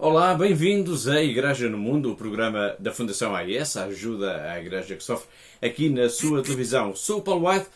Olá, bem-vindos à Igreja no Mundo, o programa da Fundação AIS, a ajuda à Igreja que sofre, aqui na sua televisão. Sou o Paulo White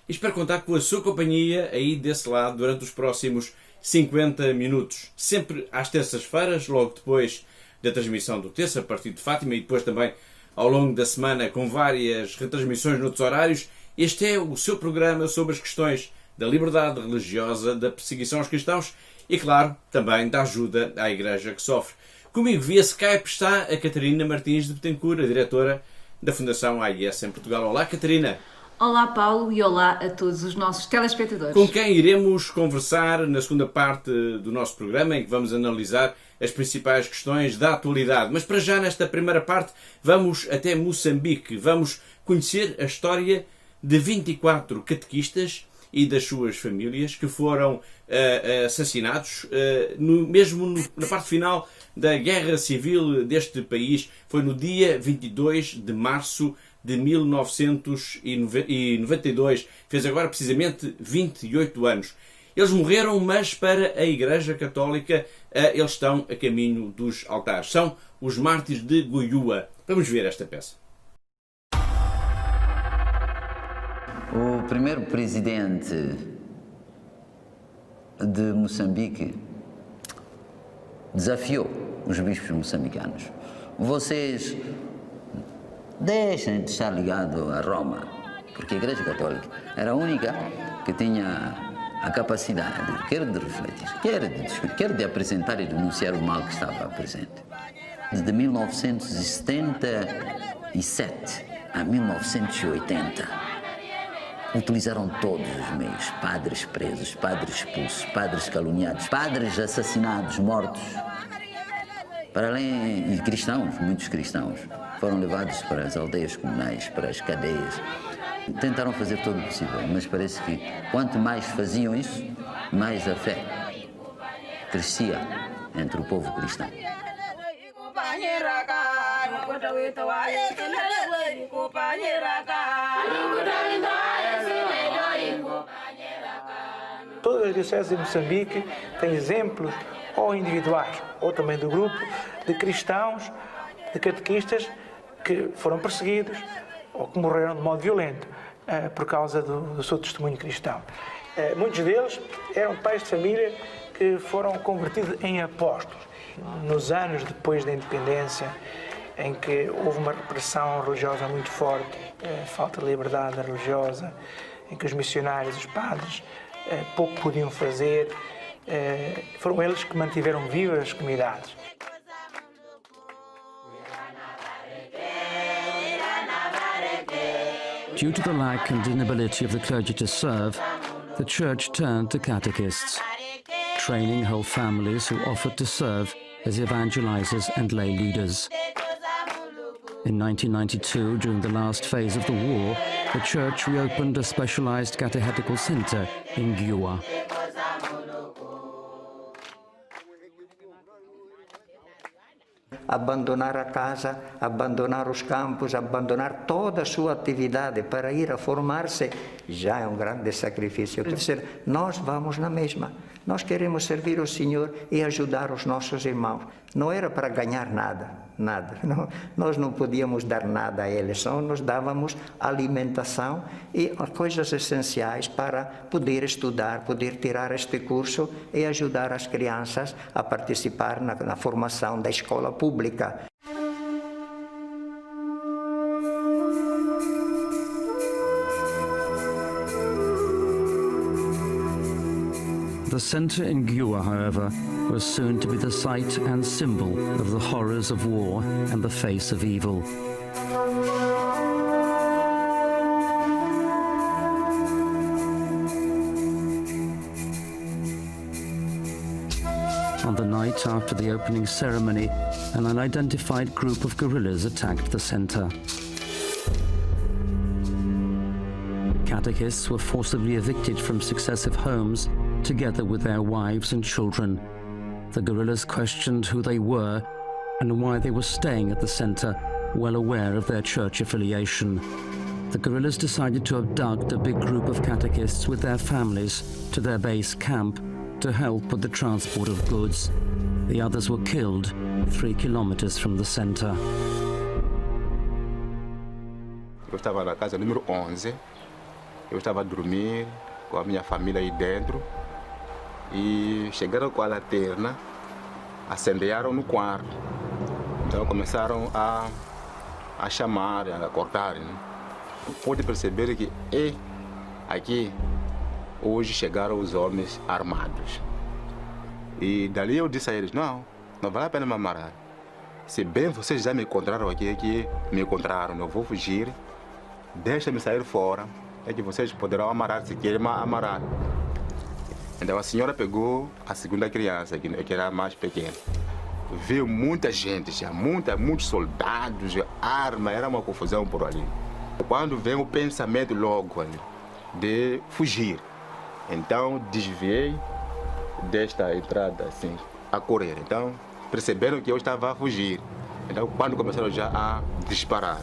e espero contar com a sua companhia aí desse lado durante os próximos 50 minutos. Sempre às terças-feiras, logo depois da transmissão do Terça, a partir de Fátima, e depois também ao longo da semana com várias retransmissões noutros horários. Este é o seu programa sobre as questões da liberdade religiosa, da perseguição aos cristãos e, claro, também da ajuda à Igreja que sofre. Comigo via Skype está a Catarina Martins de Betancourt, a diretora da Fundação AIS em Portugal. Olá, Catarina. Olá, Paulo, e olá a todos os nossos telespectadores. Com quem iremos conversar na segunda parte do nosso programa, em que vamos analisar as principais questões da atualidade. Mas para já, nesta primeira parte, vamos até Moçambique. Vamos conhecer a história de 24 catequistas e das suas famílias que foram assassinados na parte final da Guerra Civil deste país. Foi no dia 22 de março de 1992. Fez agora precisamente 28 anos. Eles morreram, mas para a Igreja Católica eles estão a caminho dos altares. São os mártires de Goiúa. Vamos ver esta peça. O primeiro presidente de Moçambique desafiou os bispos moçambicanos. Vocês deixem de estar ligados a Roma, porque a Igreja Católica era a única que tinha a capacidade, quer de refletir, quer de discutir, quer de apresentar e denunciar o mal que estava presente. Desde 1977 a 1980, utilizaram todos os meios, padres presos, padres expulsos, padres caluniados, padres assassinados, mortos. Para além, e cristãos, muitos cristãos, foram levados para as aldeias comunais, para as cadeias. Tentaram fazer todo o possível, mas parece que quanto mais faziam isso, mais a fé crescia entre o povo cristão. Todas as dioceses de Moçambique têm exemplos, ou individuais, ou também do grupo, de cristãos, de catequistas que foram perseguidos ou que morreram de modo violento por causa do seu testemunho cristão. Muitos deles eram pais de família que foram convertidos em apóstolos. Nos anos depois da independência, em que houve uma repressão religiosa muito forte, falta de liberdade religiosa, em que os missionários, os padres, pouco podiam fazer, foram eles que mantiveram vivas as comunidades. Due to the lack and inability of the clergy to serve, the Church turned to catechists, training whole families who offered to serve as evangelizers and lay leaders. In 1992, during the last phase of the war, the Church reopened a specialized catechetical center in Goiúa. Abandonar a casa, abandonar os campos, abandonar toda a sua atividade para ir a formar-se, já é um grande sacrifício. Quer dizer, nós vamos na mesma. Nós queremos servir o Senhor e ajudar os nossos irmãos. Não era para ganhar nada, nada. Não, nós não podíamos dar nada a eles, só nos dávamos alimentação e coisas essenciais para poder estudar, poder tirar este curso e ajudar as crianças a participar na formação da escola pública. The centre in Goiúa, however, was soon to be the site and symbol of the horrors of war and the face of evil. On the night after the opening ceremony, an unidentified group of guerrillas attacked the centre. Catechists were forcibly evicted from successive homes, together with their wives and children. The guerrillas questioned who they were and why they were staying at the center, well aware of their church affiliation. The guerrillas decided to abduct a big group of catechists with their families to their base camp to help with the transport of goods. The others were killed 3 kilometers from the center. Eu estava na casa número 11, eu estava a dormir com a minha família aí dentro e chegaram com a lanterna, acenderam no quarto. Então começaram a chamar, a acordar. Né? Pode perceber que aqui hoje chegaram os homens armados. E dali eu disse a eles, não vale a pena me amarrar. Se bem vocês já me encontraram aqui me encontraram, não vou fugir. Deixa-me sair fora, é que vocês poderão amarrar se querem amarrar. Então a senhora pegou a segunda criança, que era a mais pequena. Viu muita gente já, muitos soldados, arma, era uma confusão por ali. Quando vem o pensamento logo ali, de fugir, então desviei desta entrada assim, a correr. Então perceberam que eu estava a fugir. Então quando começaram já a disparar,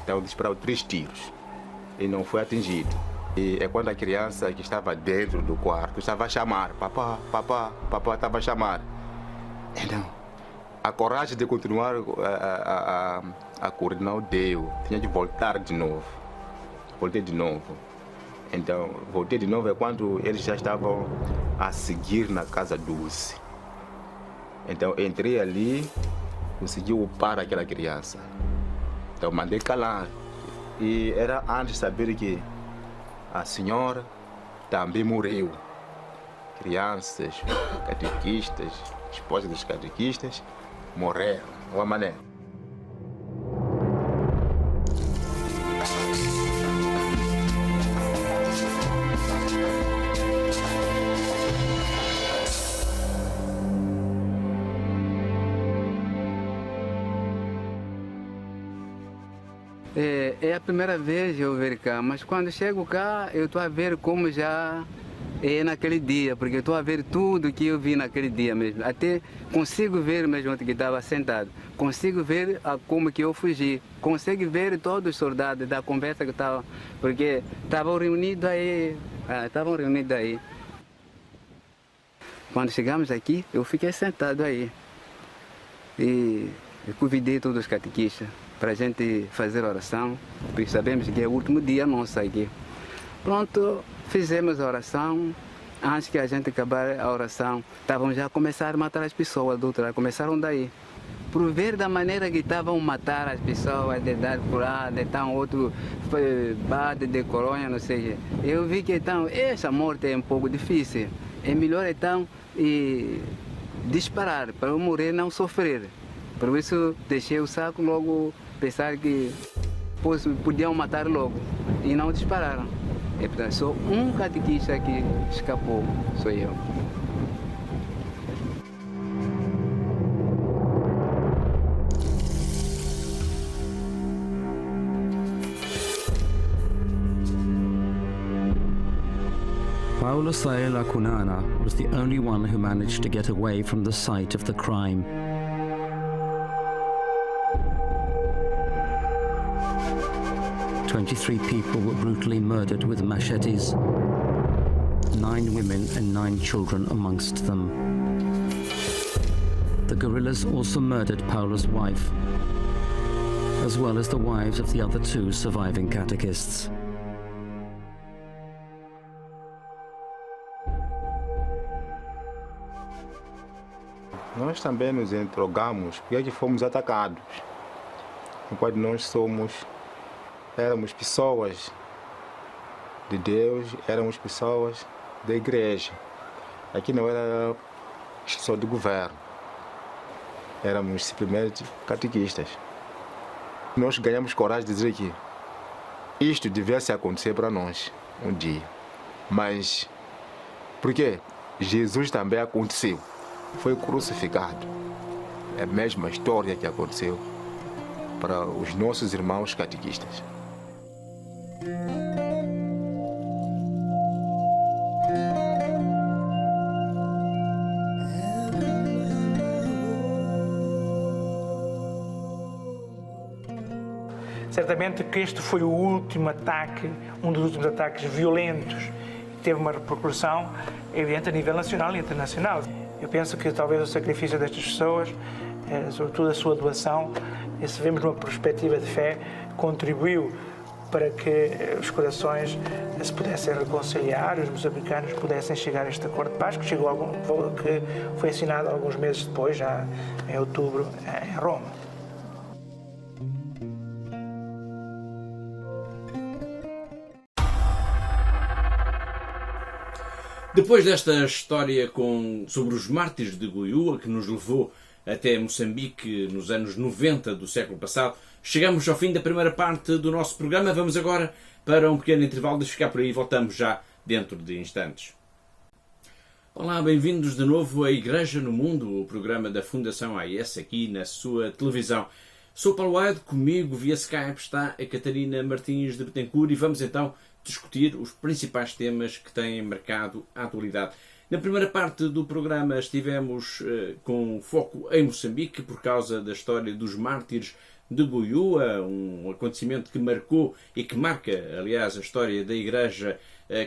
então dispararam 3 tiros e não foi atingido. E é quando a criança que estava dentro do quarto estava a chamar, papá, estava a chamar. Então, a coragem de continuar a correr não deu, tinha de voltar de novo. Voltei de novo. Então, voltei de novo é quando eles já estavam a seguir na casa Dulce. Então, entrei ali, consegui upar aquela criança. Então, mandei calar. E era antes de saber que a senhora também morreu. Crianças, catequistas, esposas dos catequistas morreram, de uma maneira. É a primeira vez eu ver cá, mas quando chego cá eu estou a ver como já é naquele dia, porque eu estou a ver tudo que eu vi naquele dia mesmo. Até consigo ver mesmo onde que estava sentado, consigo ver como que eu fugi, consigo ver todos os soldados da conversa que estava, porque estavam reunidos aí, Quando chegamos aqui, eu fiquei sentado aí e eu convidei todos os catequistas para a gente fazer oração, porque sabemos que é o último dia nosso aqui. Pronto, fizemos a oração. Antes que a gente acabar a oração, estavam já a começar a matar as pessoas do outro lado, começaram daí. Por ver da maneira que estavam a matar as pessoas, de dar curada, então outro bate de coronha, não sei. Eu vi que então essa morte é um pouco difícil. É melhor então disparar, para eu morrer não sofrer. Por isso deixei o saco logo, pensar que podiam matar logo e não dispararam. E, portanto, só um catequista que escapou, sou eu. Paulo Saela Kunana was the only one who managed to get away from the site of the crime. "23 people were brutally murdered with machetes, 9 women and 9 children amongst them. The guerrillas also murdered Paulo's wife, as well as the wives of the other 2 surviving catechists." Nós também nos interrogamos porque é que fomos atacados, enquanto nós éramos pessoas de Deus, éramos pessoas da igreja. Aqui não era só do governo, éramos simplesmente catequistas. Nós ganhamos coragem de dizer que isto devia acontecer para nós um dia. Mas por quê? Jesus também aconteceu, foi crucificado. É a mesma história que aconteceu para os nossos irmãos catequistas. Certamente que este foi o último ataque, um dos últimos ataques violentos, que teve uma repercussão evidente a nível nacional e internacional. Eu penso que talvez o sacrifício destas pessoas, sobretudo a sua doação, se vemos numa perspectiva de fé, contribuiu para que os corações se pudessem reconciliar, os moçambicanos pudessem chegar a este acordo de paz, que foi assinado alguns meses depois, já em outubro, em Roma. Depois desta história sobre os mártires de Goiúa, que nos levou até Moçambique nos anos 90 do século passado, chegamos ao fim da primeira parte do nosso programa. Vamos agora para um pequeno intervalo. Deixe ficar por aí, voltamos já dentro de instantes. Olá, bem-vindos de novo à Igreja no Mundo, o programa da Fundação AIS, aqui na sua televisão. Sou Paulo White, comigo via Skype está a Catarina Martins de Betancourt e vamos então discutir os principais temas que têm marcado a atualidade. Na primeira parte do programa estivemos com foco em Moçambique por causa da história dos mártires de Goiúa, um acontecimento que marcou e que marca, aliás, a história da Igreja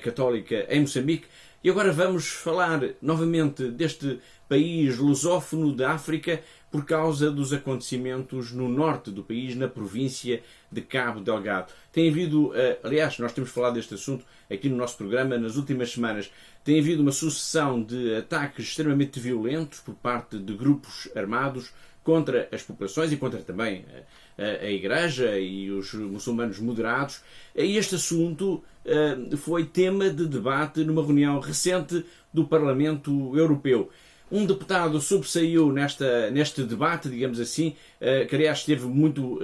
Católica em Moçambique. E agora vamos falar novamente deste país lusófono da África por causa dos acontecimentos no norte do país, na província de Cabo Delgado. Tem havido, aliás, nós temos falado deste assunto aqui no nosso programa nas últimas semanas, tem havido uma sucessão de ataques extremamente violentos por parte de grupos armados contra as populações e contra também a Igreja e os muçulmanos moderados. E este assunto foi tema de debate numa reunião recente do Parlamento Europeu. Um deputado sobressaiu neste debate, digamos assim, que aliás esteve muito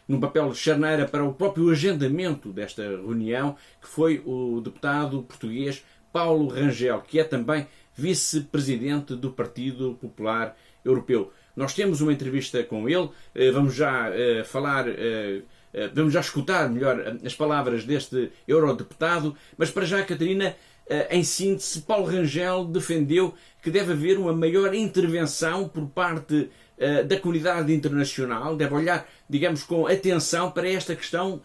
num papel de charneira para o próprio agendamento desta reunião, que foi o deputado português Paulo Rangel, que é também vice-presidente do Partido Popular Europeu. Nós temos uma entrevista com ele, vamos já vamos já escutar melhor as palavras deste eurodeputado, mas para já, Catarina, em síntese, Paulo Rangel defendeu que deve haver uma maior intervenção por parte da comunidade internacional, deve olhar, digamos, com atenção para esta questão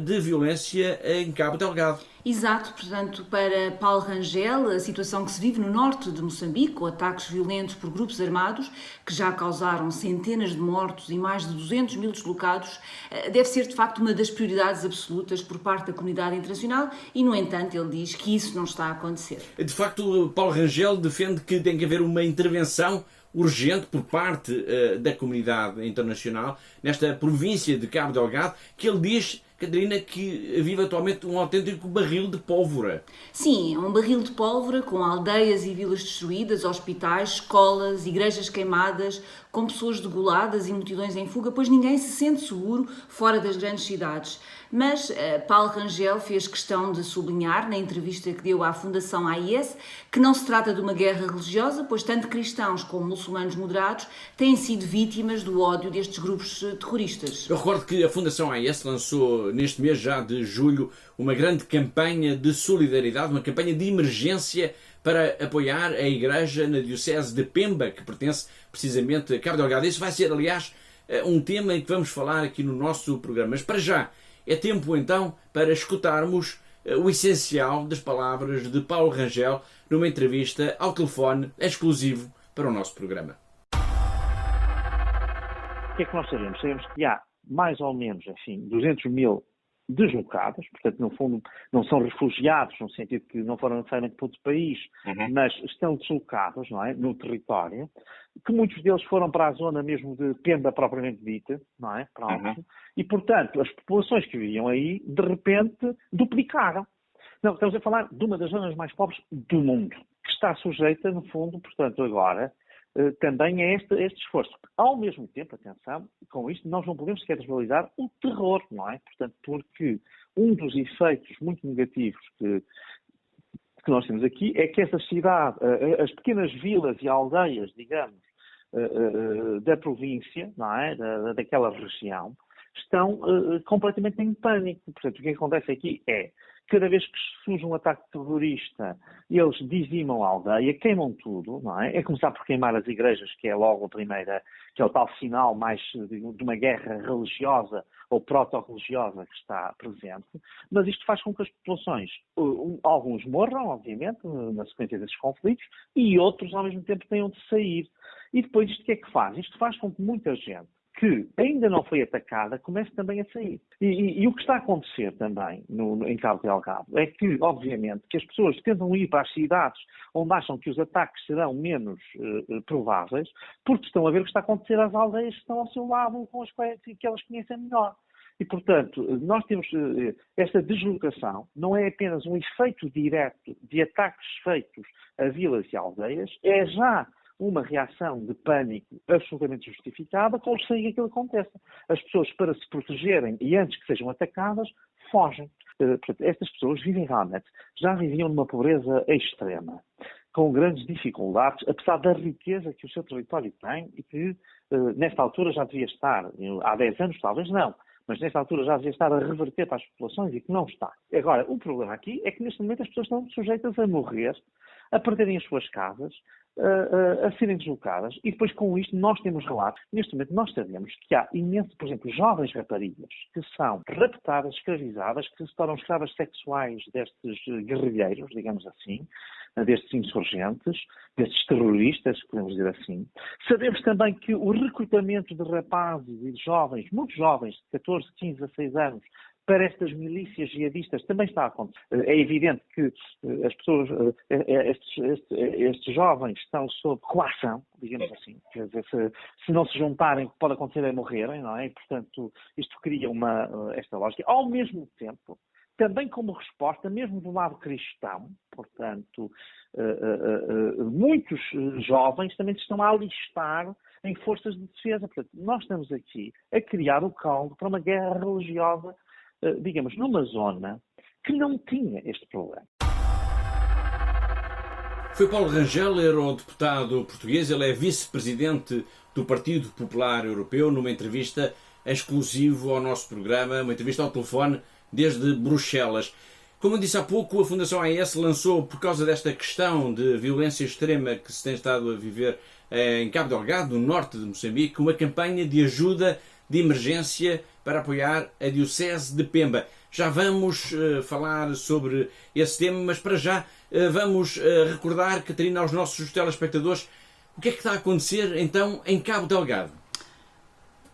de violência em Cabo Delgado. Exato, portanto, para Paulo Rangel, a situação que se vive no norte de Moçambique, com ataques violentos por grupos armados, que já causaram centenas de mortos e mais de 200 mil deslocados, deve ser de facto uma das prioridades absolutas por parte da comunidade internacional e, no entanto, ele diz que isso não está a acontecer. De facto, Paulo Rangel defende que tem que haver uma intervenção urgente por parte da comunidade internacional nesta província de Cabo Delgado, que ele diz, Catarina, que vive atualmente um autêntico barril de pólvora. Sim, é um barril de pólvora com aldeias e vilas destruídas, hospitais, escolas, igrejas queimadas, com pessoas degoladas e multidões em fuga, pois ninguém se sente seguro fora das grandes cidades. Mas Paulo Rangel fez questão de sublinhar, na entrevista que deu à Fundação AIS, que não se trata de uma guerra religiosa, pois tanto cristãos como muçulmanos moderados têm sido vítimas do ódio destes grupos terroristas. Eu recordo que a Fundação AIS lançou neste mês já de julho uma grande campanha de solidariedade, uma campanha de emergência para apoiar a Igreja na Diocese de Pemba, que pertence precisamente a Cabo Delgado. Isso vai ser, aliás, um tema em que vamos falar aqui no nosso programa. Mas para já, é tempo então para escutarmos o essencial das palavras de Paulo Rangel numa entrevista ao telefone exclusivo para o nosso programa. O que é que nós sabemos? Sabemos que há mais ou menos, enfim, 200 mil deslocados, portanto, no fundo, não são refugiados, no sentido que não foram necessariamente para outro país, mas estão deslocados, não é, no território, que muitos deles foram para a zona mesmo de Pemba propriamente dita, não é, pronto, e, portanto, as populações que viviam aí, de repente, duplicaram. Não, estamos a falar de uma das zonas mais pobres do mundo, que está sujeita, no fundo, portanto, agora, também é este esforço. Ao mesmo tempo, atenção, com isto nós não podemos sequer desvalorizar o terror, não é? Portanto, porque um dos efeitos muito negativos que nós temos aqui é que essa cidade, as pequenas vilas e aldeias, digamos, da província, não é? Daquela região, estão completamente em pânico. Portanto, o que acontece aqui é cada vez que surge um ataque terrorista, eles dizimam a aldeia, queimam tudo, não é? É começar por queimar as igrejas, que é logo a primeira, que é o tal sinal mais de uma guerra religiosa ou proto-religiosa que está presente, mas isto faz com que as populações, alguns morram, obviamente, na sequência desses conflitos, e outros, ao mesmo tempo, tenham de sair. E depois isto o que é que faz? Isto faz com que muita gente que ainda não foi atacada comece também a sair. E o que está a acontecer também em Cabo Delgado é que, obviamente, que as pessoas tentam ir para as cidades onde acham que os ataques serão menos prováveis, porque estão a ver o que está a acontecer às aldeias que estão ao seu lado, com as quais que elas conhecem melhor. E, portanto, nós temos esta deslocação, não é apenas um efeito direto de ataques feitos a vilas e aldeias, é já uma reação de pânico absolutamente justificada com o receio que aquilo aconteça. As pessoas, para se protegerem e antes que sejam atacadas, fogem. Portanto, estas pessoas vivem realmente, já viviam numa pobreza extrema, com grandes dificuldades, apesar da riqueza que o seu território tem e que, nesta altura, já devia estar, há 10 anos talvez não, mas nesta altura já devia estar a reverter para as populações e que não está. Agora, o problema aqui é que neste momento as pessoas estão sujeitas a morrer, a perderem as suas casas, a serem deslocadas, e depois com isto nós temos relatos. Neste momento nós sabemos que há imenso, por exemplo, jovens raparigas que são raptadas, escravizadas, que se tornam escravas sexuais destes guerrilheiros, digamos assim, destes insurgentes, destes terroristas, podemos dizer assim. Sabemos também que o recrutamento de rapazes e de jovens, muitos jovens, de 14, 15, 16 anos, para estas milícias jihadistas também está a acontecer. É evidente que as pessoas, estes jovens estão sob coação, digamos assim. Quer dizer, se não se juntarem, o que pode acontecer é morrerem, não é? E, portanto, isto cria esta lógica. Ao mesmo tempo, também como resposta, mesmo do lado cristão, portanto, muitos jovens também se estão a alistar em forças de defesa. Portanto, nós estamos aqui a criar o caldo para uma guerra religiosa, digamos, numa zona que não tinha este problema. Foi Paulo Rangel, eurodeputado português, ele é vice-presidente do Partido Popular Europeu, numa entrevista exclusiva ao nosso programa, uma entrevista ao telefone desde Bruxelas. Como eu disse há pouco, a Fundação AES lançou, por causa desta questão de violência extrema que se tem estado a viver em Cabo Delgado, no norte de Moçambique, uma campanha de ajuda de emergência para apoiar a Diocese de Pemba. Já vamos falar sobre esse tema, mas para já vamos recordar, Catarina, aos nossos telespectadores, o que é que está a acontecer então em Cabo Delgado?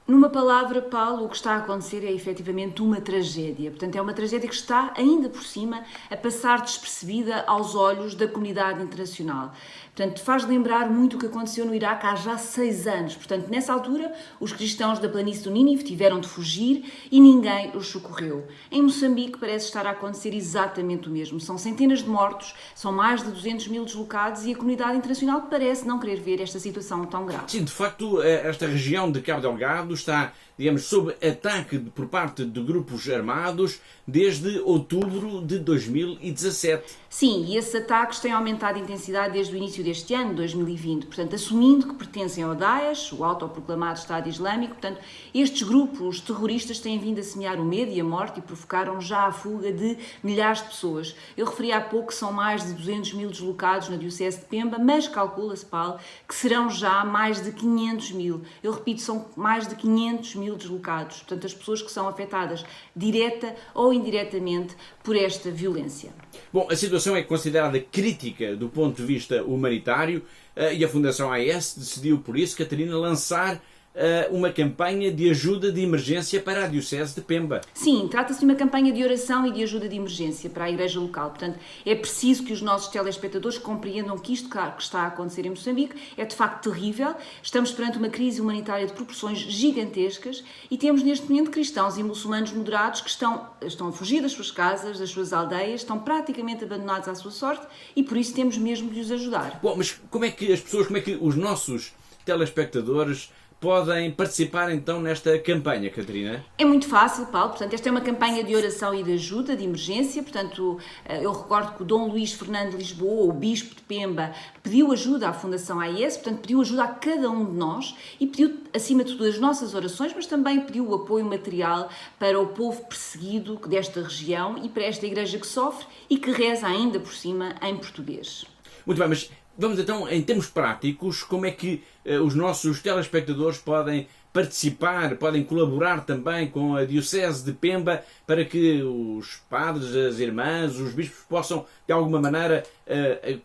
Numa palavra, Paulo, o que está a acontecer é efetivamente uma tragédia. Portanto, é uma tragédia que está, ainda por cima, a passar despercebida aos olhos da comunidade internacional. Portanto, faz lembrar muito o que aconteceu no Iraque há já 6 anos. Portanto, nessa altura, os cristãos da planície do Nínive tiveram de fugir e ninguém os socorreu. Em Moçambique parece estar a acontecer exatamente o mesmo. São centenas de mortos, são mais de 200 mil deslocados e a comunidade internacional parece não querer ver esta situação tão grave. Sim, de facto, esta região de Cabo Delgado está, digamos, sob ataque por parte de grupos armados desde outubro de 2017. Sim, e esses ataques têm aumentado a intensidade desde o início deste ano, 2020. Portanto, assumindo que pertencem ao Daesh, o autoproclamado Estado Islâmico, portanto, estes grupos terroristas têm vindo a semear o medo e a morte e provocaram já a fuga de milhares de pessoas. Eu referi há pouco que são mais de 200 mil deslocados na Diocese de Pemba, mas calcula-se, Paulo, que serão já mais de 500 mil. Eu repito, são mais de 500 mil deslocados. Portanto, as pessoas que são afetadas direta ou indiretamente por esta violência. Bom, a situação é considerada crítica do ponto de vista humanitário e a Fundação AES decidiu, por isso, Catarina, lançar uma campanha de ajuda de emergência para a Diocese de Pemba. Sim, trata-se de uma campanha de oração e de ajuda de emergência para a Igreja local. Portanto, é preciso que os nossos telespectadores compreendam que isto que está a acontecer em Moçambique é de facto terrível. Estamos perante uma crise humanitária de proporções gigantescas e temos neste momento cristãos e muçulmanos moderados que estão a fugir das suas casas, das suas aldeias, estão praticamente abandonados à sua sorte e por isso temos mesmo de os ajudar. Bom, mas como é que as pessoas, como é que os nossos telespectadores podem participar então nesta campanha, Catarina? É muito fácil, Paulo. Portanto, esta é uma campanha de oração e de ajuda, de emergência. Portanto, eu recordo que o Dom Luís Fernando de Lisboa, o Bispo de Pemba, pediu ajuda à Fundação AIS, portanto, pediu ajuda a cada um de nós e pediu, acima de tudo, as nossas orações, mas também pediu o apoio material para o povo perseguido desta região e para esta igreja que sofre e que reza ainda por cima em português. Muito bem, mas vamos então, em termos práticos, como é que os nossos telespectadores podem participar, podem colaborar também com a Diocese de Pemba para que os padres, as irmãs, os bispos possam, de alguma maneira,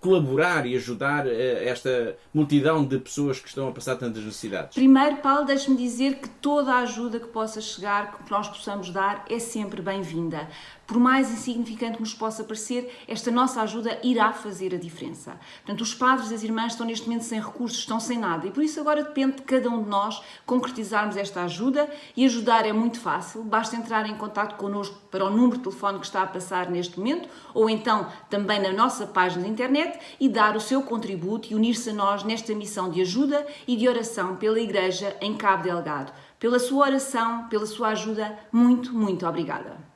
colaborar e ajudar esta multidão de pessoas que estão a passar tantas necessidades? Primeiro, Paulo, deixe-me dizer que toda a ajuda que possa chegar, que nós possamos dar, é sempre bem-vinda. Por mais insignificante que nos possa parecer, esta nossa ajuda irá fazer a diferença. Portanto, os padres e as irmãs estão neste momento sem recursos, estão sem nada e por isso agora depende de cada um de nós concretizarmos esta ajuda e ajudar é muito fácil, basta entrar em contato connosco para o número de telefone que está a passar neste momento ou então também na nossa página de internet e dar o seu contributo e unir-se a nós nesta missão de ajuda e de oração pela Igreja em Cabo Delgado. Pela sua oração, pela sua ajuda, muito, muito obrigada.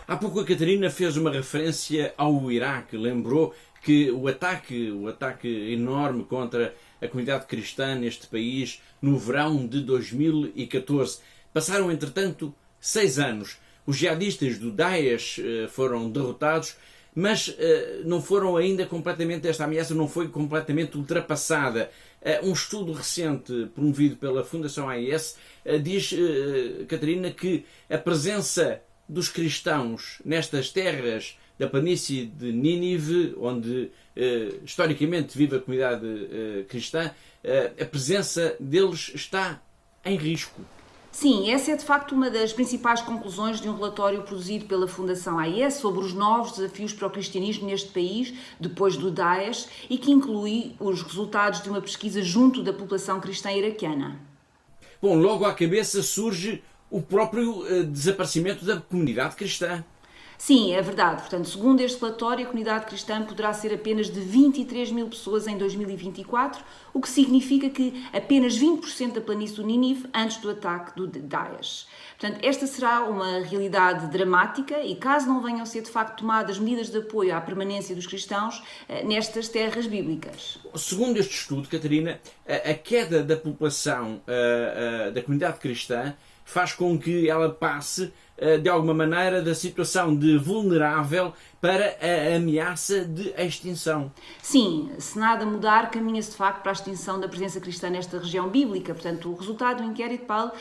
Há pouco a Catarina fez uma referência ao Iraque, lembrou que o ataque enorme contra a comunidade cristã neste país no verão de 2014. Passaram, entretanto, 6 anos. Os jihadistas do Daesh foram derrotados, mas não foram ainda completamente, esta ameaça não foi completamente ultrapassada. Um estudo recente promovido pela Fundação AIS diz, Catarina, que a presença dos cristãos nestas terras da planície de Nínive, onde historicamente vive a comunidade cristã, a presença deles está em risco. Sim, essa é de facto uma das principais conclusões de um relatório produzido pela Fundação AIS sobre os novos desafios para o cristianismo neste país, depois do Daesh, e que inclui os resultados de uma pesquisa junto da população cristã iraquiana. Bom, logo à cabeça surge o próprio desaparecimento da comunidade cristã. Sim, é verdade. Portanto, segundo este relatório, a comunidade cristã poderá ser apenas de 23 mil pessoas em 2024, o que significa que apenas 20% da planície do Nínive antes do ataque do Daesh. Portanto, esta será uma realidade dramática e caso não venham a ser de facto tomadas medidas de apoio à permanência dos cristãos nestas terras bíblicas. Segundo este estudo, Catarina, a queda da população da comunidade cristã faz com que ela passe, de alguma maneira, da situação de vulnerável para a ameaça de extinção. Sim, se nada mudar, caminha-se de facto para a extinção da presença cristã nesta região bíblica. Portanto, o resultado do inquérito, Paulo,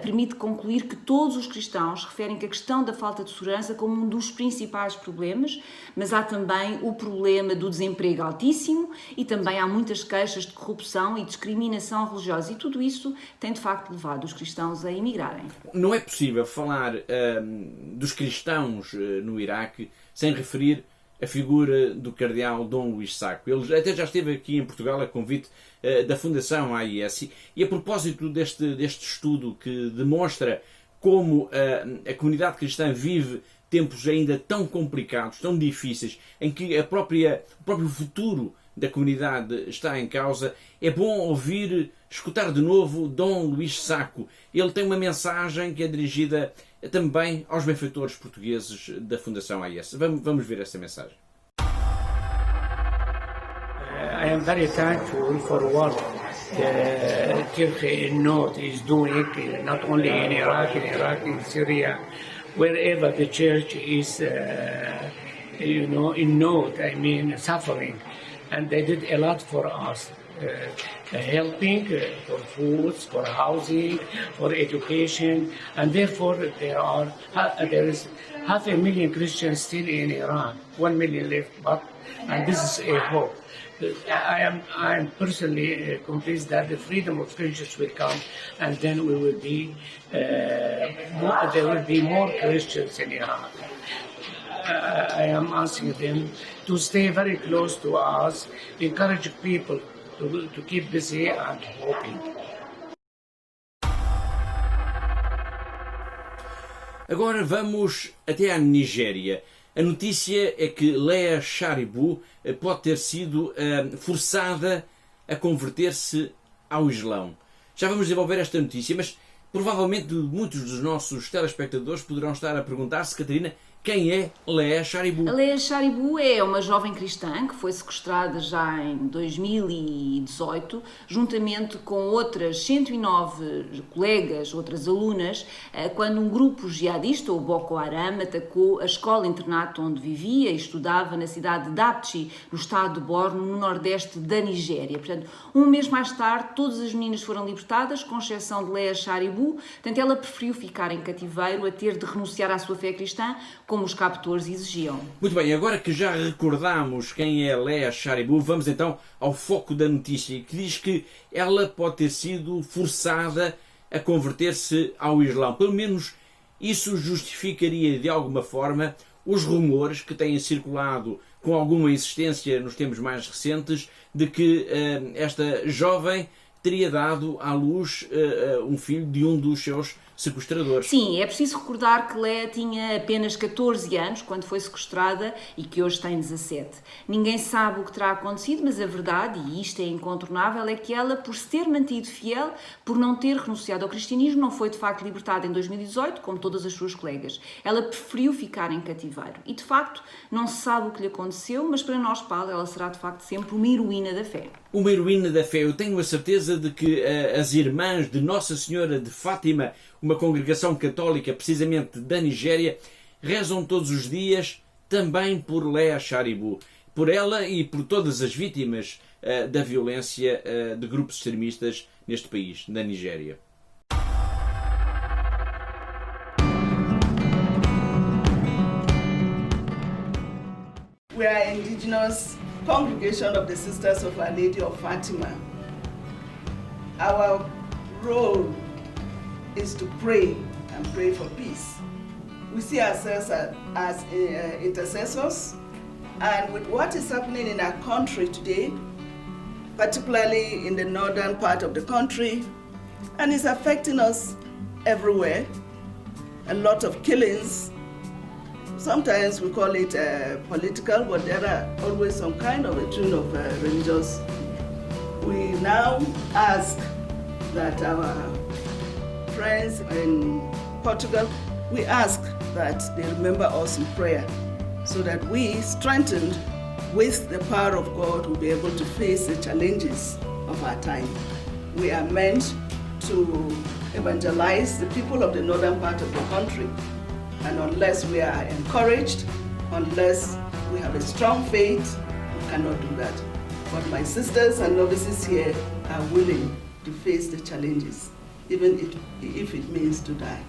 permite concluir que todos os cristãos referem que a questão da falta de segurança como um dos principais problemas, mas há também o problema do desemprego altíssimo e também há muitas queixas de corrupção e discriminação religiosa e tudo isso tem de facto levado os cristãos a emigrarem. Não é possível falar dos cristãos no Iraque sem referir a figura do cardeal Dom Luís Sacco. Ele até já esteve aqui em Portugal a convite da Fundação AIS e a propósito deste estudo que demonstra como a comunidade cristã vive tempos ainda tão complicados, tão difíceis, em que o próprio futuro da comunidade está em causa, é bom escutar de novo Dom Luís Sacco. Ele tem uma mensagem que é dirigida também aos benfeitores portugueses da Fundação AIS. Vamos ver essa mensagem. I am very thankful for what the Turkey North is doing, not only in Iraq, in Syria, wherever the church is, in need, suffering. And they did a lot for us, helping for foods, for housing, for education, and therefore there is 500,000 Christians still in Iran, 1 million left, and this is a hope. I am personally convinced that the freedom of Christians will come, and then we will be there will be more Christians in Iran. I am asking them to stay very close to us, encourage people to keep busy and hoping. Agora vamos até à Nigéria. A notícia é que Leah Sharibu pode ter sido forçada a converter-se ao Islão. Já vamos desenvolver esta notícia, mas provavelmente muitos dos nossos telespectadores poderão estar a perguntar-se, Catarina, quem é Leah Sharibu? A Leah Sharibu é uma jovem cristã que foi sequestrada já em 2018, juntamente com outras 109 colegas, outras alunas, quando um grupo jihadista, o Boko Haram, atacou a escola-internato onde vivia e estudava na cidade de Dapchi, no estado de Borno, no nordeste da Nigéria. Portanto, um mês mais tarde, todas as meninas foram libertadas, com exceção de Leah Sharibu. Portanto, ela preferiu ficar em cativeiro a ter de renunciar à sua fé cristã, como os captores exigiam. Muito bem, agora que já recordamos quem é Leah Sharibu, vamos então ao foco da notícia, que diz que ela pode ter sido forçada a converter-se ao Islão. Pelo menos isso justificaria de alguma forma os rumores que têm circulado com alguma insistência nos tempos mais recentes de que esta jovem teria dado à luz um filho de um dos seus sequestradores. Sim, é preciso recordar que Leah tinha apenas 14 anos quando foi sequestrada e que hoje tem 17. Ninguém sabe o que terá acontecido, mas a verdade, e isto é incontornável, é que ela, por se ter mantido fiel, por não ter renunciado ao cristianismo, não foi de facto libertada em 2018, como todas as suas colegas. Ela preferiu ficar em cativeiro. E de facto, não se sabe o que lhe aconteceu, mas para nós, Paulo, ela será de facto sempre uma heroína da fé. Uma heroína da fé. Eu tenho a certeza de que as irmãs de Nossa Senhora de Fátima, uma congregação católica precisamente da Nigéria, rezam todos os dias também por Leah Sharibu, por ela e por todas as vítimas da violência de grupos extremistas neste país, na Nigéria. We are an indigenous congregation of the Sisters of Our Lady of Fatima. Our role is to pray and pray for peace. We see ourselves as intercessors, and with what is happening in our country today, particularly in the northern part of the country, and it's affecting us everywhere, a lot of killings. Sometimes we call it political, but there are always some kind of a tune of religious. We now ask that our friends in Portugal, we ask that they remember us in prayer so that we, strengthened with the power of God, will be able to face the challenges of our time. We are meant to evangelize the people of the northern part of the country. And unless we are encouraged, unless we have a strong faith, we cannot do that. But my sisters and novices here are willing to face the challenges, even if it means to die.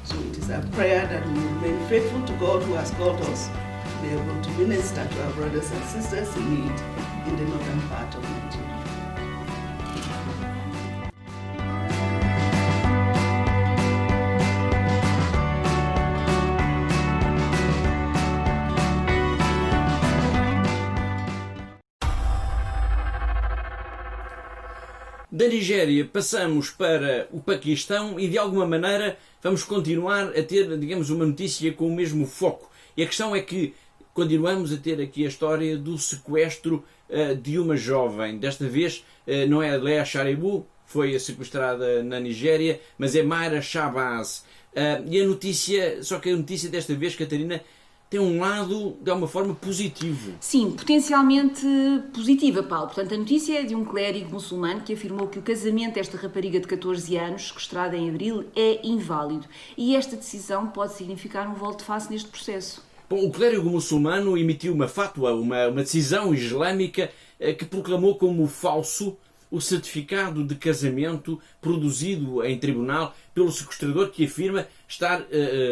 So it is our prayer that we will remain faithful to God who has called us to be able to minister to our brothers and sisters in need in the northern part of Nigeria. Da Nigéria passamos para o Paquistão e de alguma maneira vamos continuar a ter, digamos, uma notícia com o mesmo foco. E a questão é que continuamos a ter aqui a história do sequestro de uma jovem. Desta vez não é Leah Sharibu, foi sequestrada na Nigéria, mas é Mayra Shabazz. E a notícia, só que a notícia desta vez, Catarina, tem um lado, de alguma forma, positivo. Sim, potencialmente positiva, Paulo. Portanto, a notícia é de um clérigo muçulmano que afirmou que o casamento desta rapariga de 14 anos, sequestrada em abril, é inválido. E esta decisão pode significar um volte-face neste processo. Bom, o clérigo muçulmano emitiu uma fatwa, uma decisão islâmica que proclamou como falso o certificado de casamento produzido em tribunal pelo sequestrador que afirma estar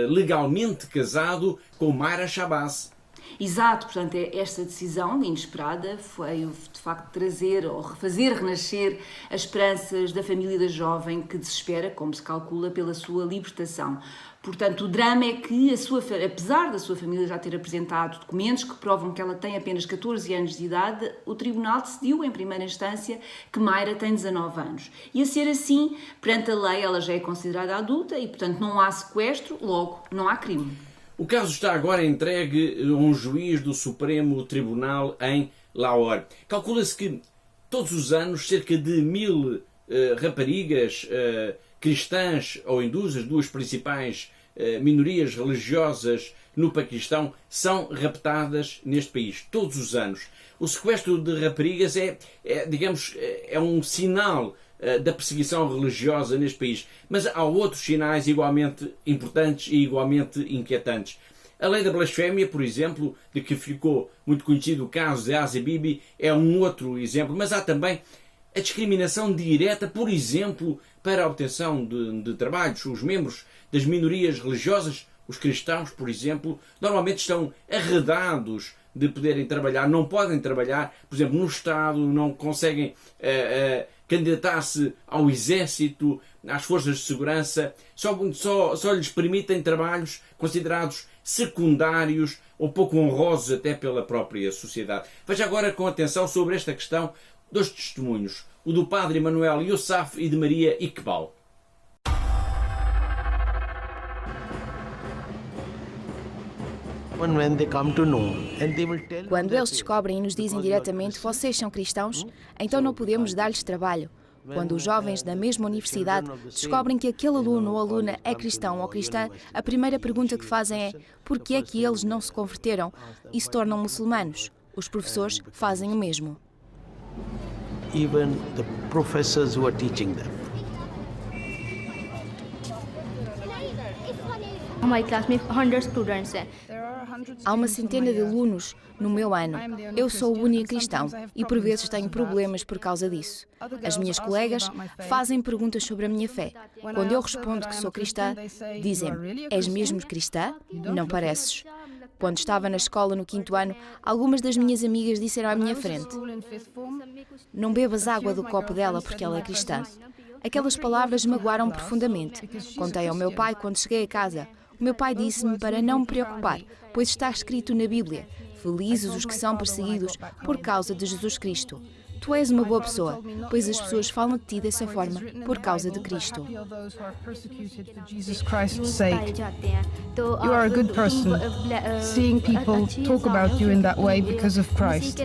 legalmente casado com Mayra Shabazz. Exato, portanto, esta decisão inesperada foi de facto trazer ou fazer renascer as esperanças da família da jovem que desespera, como se calcula, pela sua libertação. Portanto, o drama é que, apesar da sua família já ter apresentado documentos que provam que ela tem apenas 14 anos de idade, o tribunal decidiu, em primeira instância, que Mayra tem 19 anos. E a ser assim, perante a lei, ela já é considerada adulta e, portanto, não há sequestro, logo, não há crime. O caso está agora entregue a um juiz do Supremo Tribunal em Lahore. Calcula-se que todos os anos cerca de 1000 raparigas cristãs ou hindus, as duas principais minorias religiosas no Paquistão, são raptadas neste país, todos os anos. O sequestro de raparigas é um sinal da perseguição religiosa neste país, mas há outros sinais igualmente importantes e igualmente inquietantes. A lei da blasfémia, por exemplo, de que ficou muito conhecido o caso de Asia Bibi, é um outro exemplo, mas há também a discriminação direta, por exemplo, para a obtenção de trabalhos. Os membros das minorias religiosas, os cristãos, por exemplo, normalmente estão arredados de poderem trabalhar, não podem trabalhar, por exemplo, no Estado, não conseguem candidatar-se ao exército, às forças de segurança, só lhes permitem trabalhos considerados secundários ou pouco honrosos até pela própria sociedade. Veja agora com atenção sobre esta questão dois testemunhos, o do padre Manuel Youssaf e de Maria Iqbal. Quando eles descobrem e nos dizem diretamente vocês são cristãos, então não podemos dar-lhes trabalho. Quando os jovens da mesma universidade descobrem que aquele aluno ou aluna é cristão ou cristã, a primeira pergunta que fazem é por que é que eles não se converteram e se tornam muçulmanos? Os professores fazem o mesmo. Even the professors who are teaching them. Há uma centena de alunos no meu ano. Eu sou o único cristão e por vezes tenho problemas por causa disso. As minhas colegas fazem perguntas sobre a minha fé. Quando eu respondo que sou cristã, dizem-me, és mesmo cristã? Não pareces. Quando estava na escola no 5º ano, algumas das minhas amigas disseram à minha frente, não bebas água do copo dela porque ela é cristã. Aquelas palavras magoaram-me profundamente. Contei ao meu pai quando cheguei a casa. O meu pai disse-me para não me preocupar, pois está escrito na Bíblia, felizes os que são perseguidos por causa de Jesus Cristo. Tu és uma boa pessoa, pois as pessoas falam de ti dessa forma por causa de Cristo. You are a good person. Seeing people talk about you in that way because of Christ.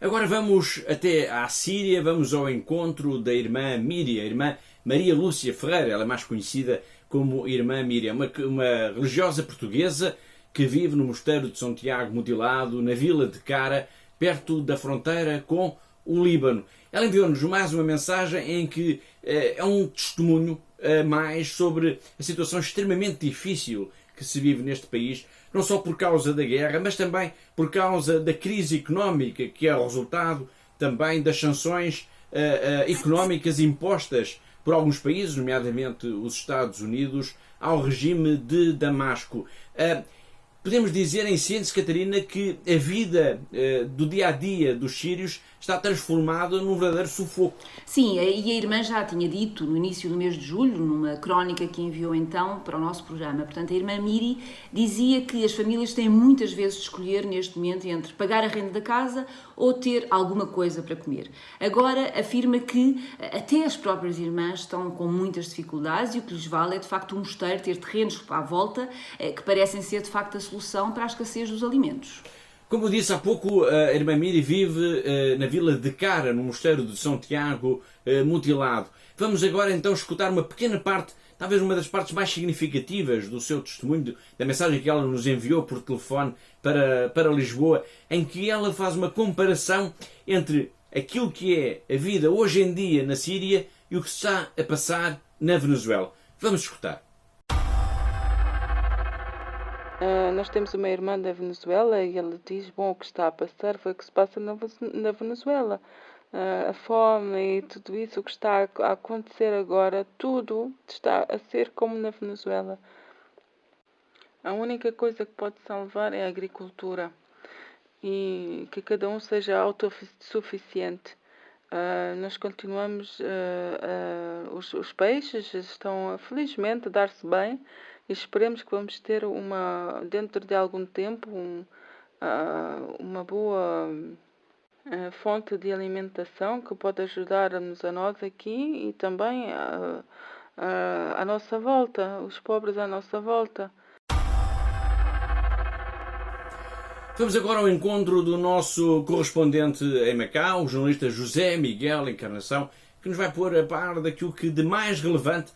Agora vamos até à Síria, vamos ao encontro da irmã Miriam, a irmã Maria Lúcia Ferreira, ela é mais conhecida como Irmã Miriam, uma religiosa portuguesa que vive no Mosteiro de São Tiago Mutilado, na vila de Cara, perto da fronteira com o Líbano. Ela enviou-nos mais uma mensagem em que é um testemunho mais sobre a situação extremamente difícil que se vive neste país, não só por causa da guerra, mas também por causa da crise económica, que é o resultado também das sanções económicas impostas por alguns países, nomeadamente os Estados Unidos, ao regime de Damasco. Podemos dizer, em síntese, Catarina, que a vida do dia-a-dia dos sírios está transformada num verdadeiro sufoco. Sim, e a irmã já tinha dito no início do mês de julho, numa crónica que enviou então para o nosso programa. Portanto, a irmã Miri dizia que as famílias têm muitas vezes de escolher neste momento entre pagar a renda da casa ou ter alguma coisa para comer. Agora afirma que até as próprias irmãs estão com muitas dificuldades e o que lhes vale é de facto um mosteiro ter terrenos à volta que parecem ser de facto a solução para a escassez dos alimentos. Como disse há pouco, a irmã Miri vive na vila de Cara, no Mosteiro de São Tiago Mutilado. Vamos agora então escutar uma pequena parte, talvez uma das partes mais significativas do seu testemunho, da mensagem que ela nos enviou por telefone para Lisboa, em que ela faz uma comparação entre aquilo que é a vida hoje em dia na Síria e o que se está a passar na Venezuela. Vamos escutar. Nós temos uma irmã da Venezuela e ela diz, bom, o que está a passar foi o que se passa na Venezuela. A fome e tudo isso, o que está a acontecer agora, tudo está a ser como na Venezuela. A única coisa que pode salvar é a agricultura e que cada um seja autossuficiente. Nós continuamos, os peixes estão felizmente a dar-se bem e esperemos que vamos ter dentro de algum tempo uma boa fonte de alimentação que pode ajudar-nos a nós aqui e também à nossa volta, os pobres à nossa volta. Vamos agora ao encontro do nosso correspondente em Macau, o jornalista José Miguel Encarnação, que nos vai pôr a par daquilo que de mais relevante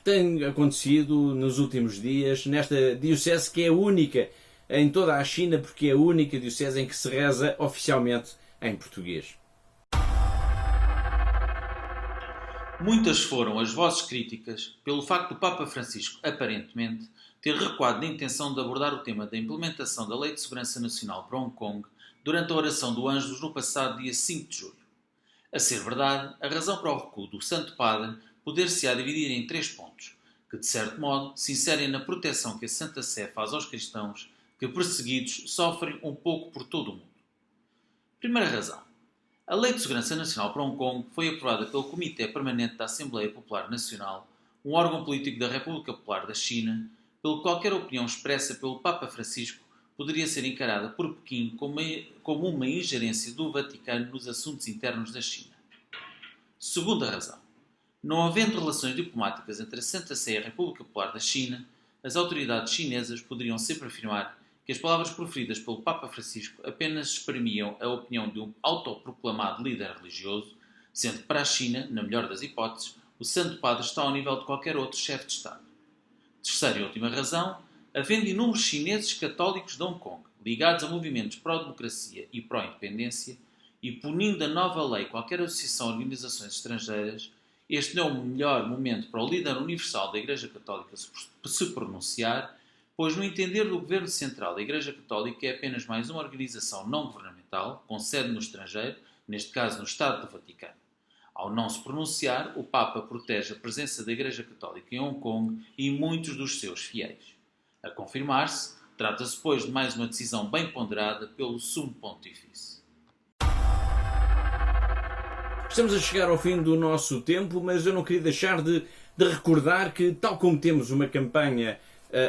tem acontecido nos últimos dias nesta diocese que é única em toda a China, porque é a única diocese em que se reza oficialmente em português. Muitas foram as vozes críticas pelo facto do Papa Francisco, aparentemente, ter recuado na intenção de abordar o tema da implementação da Lei de Segurança Nacional para Hong Kong durante a oração do Ângelus no passado dia 5 de julho. A ser verdade, a razão para o recuo do Santo Padre poder-se-á dividir em 3 pontos, que de certo modo se inserem na proteção que a Santa Sé faz aos cristãos que, perseguidos, sofrem um pouco por todo o mundo. Primeira razão. A Lei de Segurança Nacional para Hong Kong foi aprovada pelo Comitê Permanente da Assembleia Popular Nacional, um órgão político da República Popular da China, pelo que qualquer opinião expressa pelo Papa Francisco poderia ser encarada por Pequim como uma ingerência do Vaticano nos assuntos internos da China. Segunda razão. Não havendo relações diplomáticas entre a Santa Sé e a República Popular da China, as autoridades chinesas poderiam sempre afirmar que as palavras proferidas pelo Papa Francisco apenas exprimiam a opinião de um autoproclamado líder religioso, sendo que para a China, na melhor das hipóteses, o Santo Padre está ao nível de qualquer outro chefe de Estado. Terceira e última razão, havendo inúmeros chineses católicos de Hong Kong ligados a movimentos pró-democracia e pró-independência e punindo a nova lei qualquer associação a organizações estrangeiras, este não é o melhor momento para o líder universal da Igreja Católica se pronunciar, pois no entender do Governo Central, a Igreja Católica é apenas mais uma organização não governamental, com sede no estrangeiro, neste caso no Estado do Vaticano. Ao não se pronunciar, o Papa protege a presença da Igreja Católica em Hong Kong e muitos dos seus fiéis. A confirmar-se, trata-se, pois, de mais uma decisão bem ponderada pelo Sumo Pontífice. Estamos a chegar ao fim do nosso tempo, mas eu não queria deixar de recordar que, tal como temos uma campanha,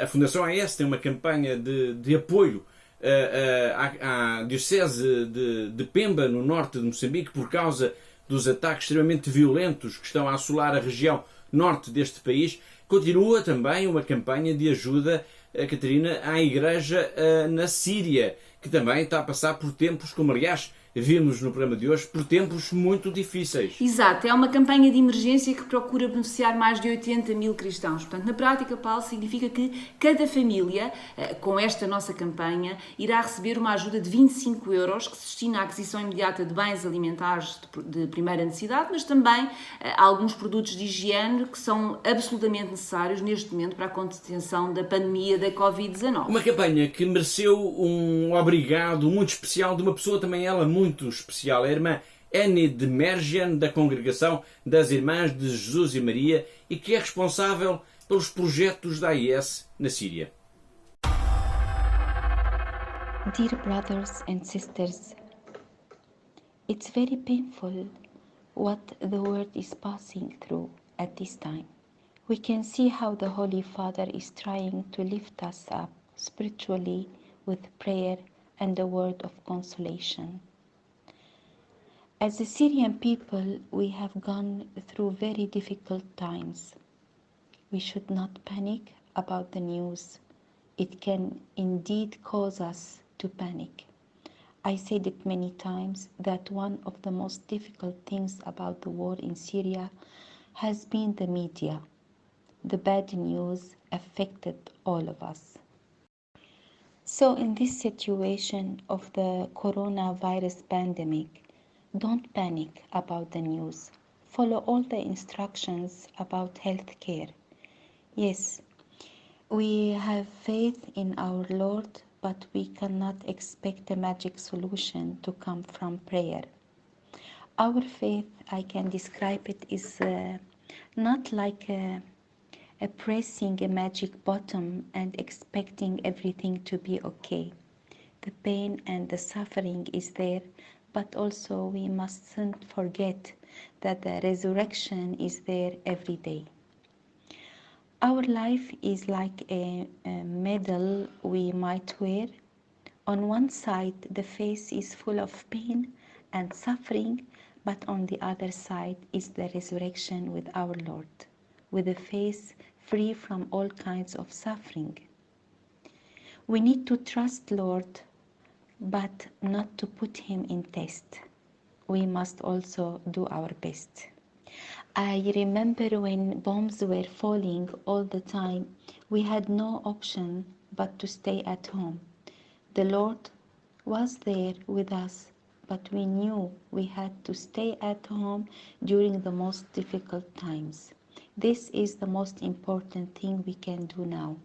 a Fundação AES tem uma campanha de apoio à Diocese de Pemba, no norte de Moçambique, por causa dos ataques extremamente violentos que estão a assolar a região norte deste país. Continua também uma campanha de ajuda, Catarina, à Igreja na Síria, que também está a passar por tempos, como aliás vimos no programa de hoje, por tempos muito difíceis. Exato, é uma campanha de emergência que procura beneficiar mais de 80 mil cristãos. Portanto, na prática, Paulo, significa que cada família, com esta nossa campanha, irá receber uma ajuda de 25 euros que se destina à aquisição imediata de bens alimentares de primeira necessidade, mas também alguns produtos de higiene que são absolutamente necessários neste momento para a contenção da pandemia da Covid-19. Uma campanha que mereceu um obrigado muito especial de uma pessoa também ela muito especial, a irmã Annie de Mergen, da Congregação das Irmãs de Jesus e Maria, e que é responsável pelos projetos da AES na Síria. Dear brothers and sisters, it's very painful what the world is passing through at this time. We can see how the Holy Father is trying to lift us up spiritually with prayer and a word of consolation. As the Syrian people, we have gone through very difficult times. We should not panic about the news. It can indeed cause us to panic. I said it many times that one of the most difficult things about the war in Syria has been the media. The bad news affected all of us. So in this situation of the coronavirus pandemic, don't panic about the news. Follow all the instructions about health care. Yes, we have faith in our Lord, but we cannot expect a magic solution to come from prayer. Our faith, I can describe it, is not like pressing a magic button and expecting everything to be okay. The pain and the suffering is there, but also we mustn't forget that the resurrection is there every day. Our life is like a medal we might wear. On one side, the face is full of pain, and suffering, but on the other side is the resurrection with our Lord, with a face free from all kinds of suffering. We need to trust Lord, but not to put him in test. We must also do our best. I remember when bombs were falling all the time, we had no option but to stay at home. The Lord was there with us, but we knew we had to stay at home during the most difficult times. This is the most important thing we can do now.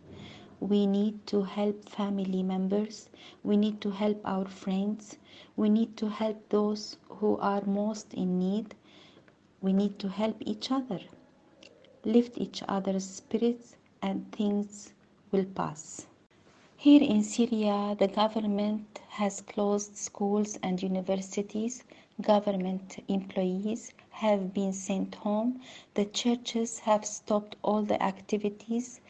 We need to help family members. We need to help our friends. We need to help those who are most in need. We need to help each other, lift each other's spirits, and things will pass. Here in Syria, the government has closed schools and universities. Government employees have been sent home. The churches have stopped all the activities.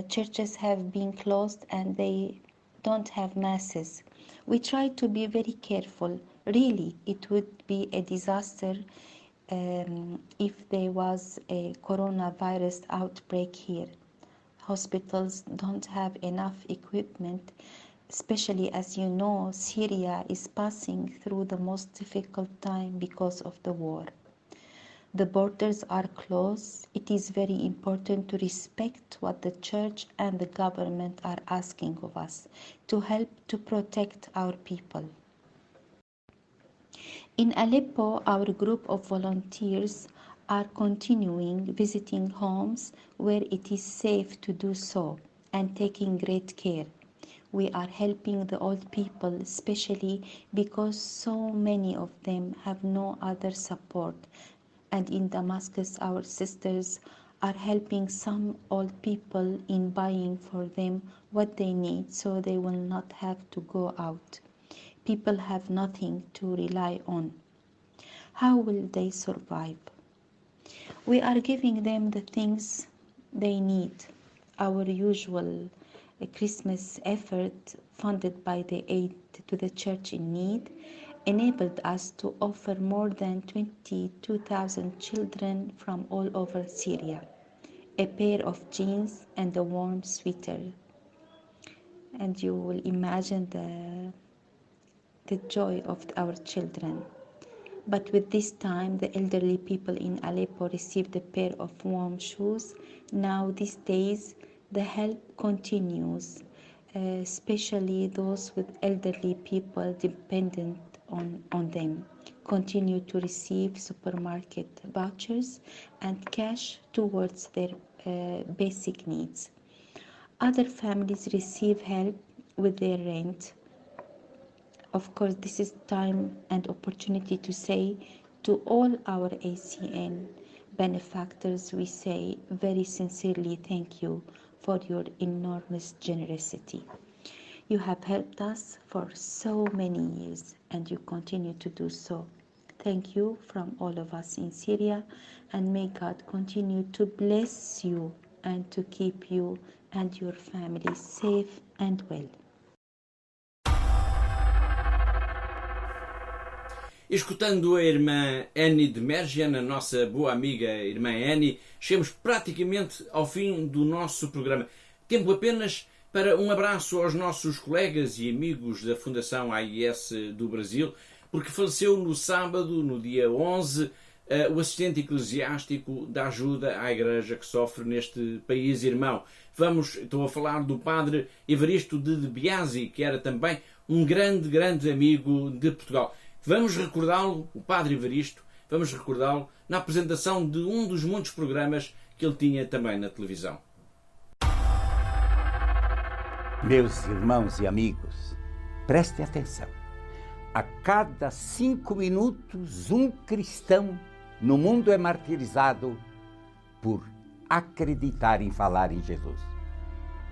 Churches have been closed and they don't have masses. We try to be very careful. Really, it would be a disaster if there was a coronavirus outbreak here. Hospitals don't have enough equipment, especially as you know, Syria is passing through the most difficult time because of the war. The borders are closed. It is very important to respect what the church and the government are asking of us to help to protect our people. In Aleppo, our group of volunteers are continuing visiting homes where it is safe to do so and taking great care. We are helping the old people, especially because so many of them have no other support. And in Damascus, our sisters are helping some old people in buying for them what they need so they will not have to go out. People have nothing to rely on. How will they survive? We are giving them the things they need. Our usual Christmas effort, funded by the Aid to the Church in Need, enabled us to offer more than 22,000 children from all over Syria a pair of jeans and a warm sweater. And you will imagine the joy of our children. But with this time, the elderly people in Aleppo received a pair of warm shoes. Now, these days, the help continues, especially those with elderly people dependent on them continue to receive supermarket vouchers and cash towards their basic needs. Other families receive help with their rent. Of course, this is time and opportunity to say to all our ACN benefactors, we say very sincerely thank you for your enormous generosity. You have helped us for so many years and you continue to do so. Thank you from all of us in Syria, and may God continue to bless you and to keep you and your family safe and well. Escutando a irmã Annie de Mergian, a nossa boa amiga irmã Annie, chegamos praticamente ao fim do nosso programa. Tempo apenas para um abraço aos nossos colegas e amigos da Fundação AIS do Brasil, porque faleceu no sábado, no dia 11, o assistente eclesiástico da ajuda à Igreja que sofre neste país irmão. Estou a falar do padre Evaristo de Biasi, que era também um grande amigo de Portugal. Vamos recordá-lo, o padre Evaristo, vamos recordá-lo na apresentação de um dos muitos programas que ele tinha também na televisão. Meus irmãos e amigos, prestem atenção. A cada 5 minutos, um cristão no mundo é martirizado por acreditar em falar em Jesus.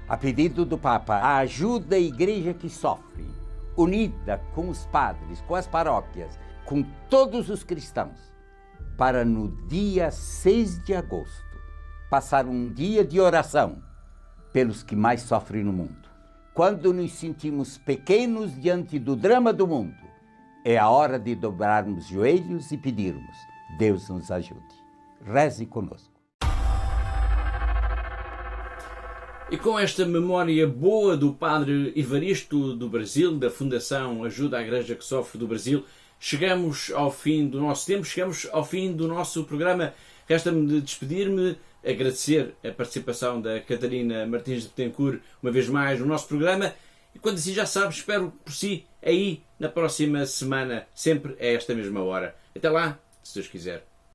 A pedido do Papa, ajuda a igreja que sofre, unida com os padres, com as paróquias, com todos os cristãos, para no dia 6 de agosto passar um dia de oração pelos que mais sofrem no mundo. Quando nos sentimos pequenos diante do drama do mundo, É a hora de dobrarmos joelhos e pedirmos. Deus nos ajude. Reze conosco. E com esta memória boa do Padre Evaristo do Brasil, da Fundação Ajuda à Igreja que Sofre do Brasil, chegamos ao fim do nosso tempo, chegamos ao fim do nosso programa. Resta-me de despedir-me, agradecer a participação da Catarina Martins de Betancourt uma vez mais no nosso programa. E quando assim já sabe, espero por si aí na próxima semana, sempre a esta mesma hora. Até lá, se Deus quiser.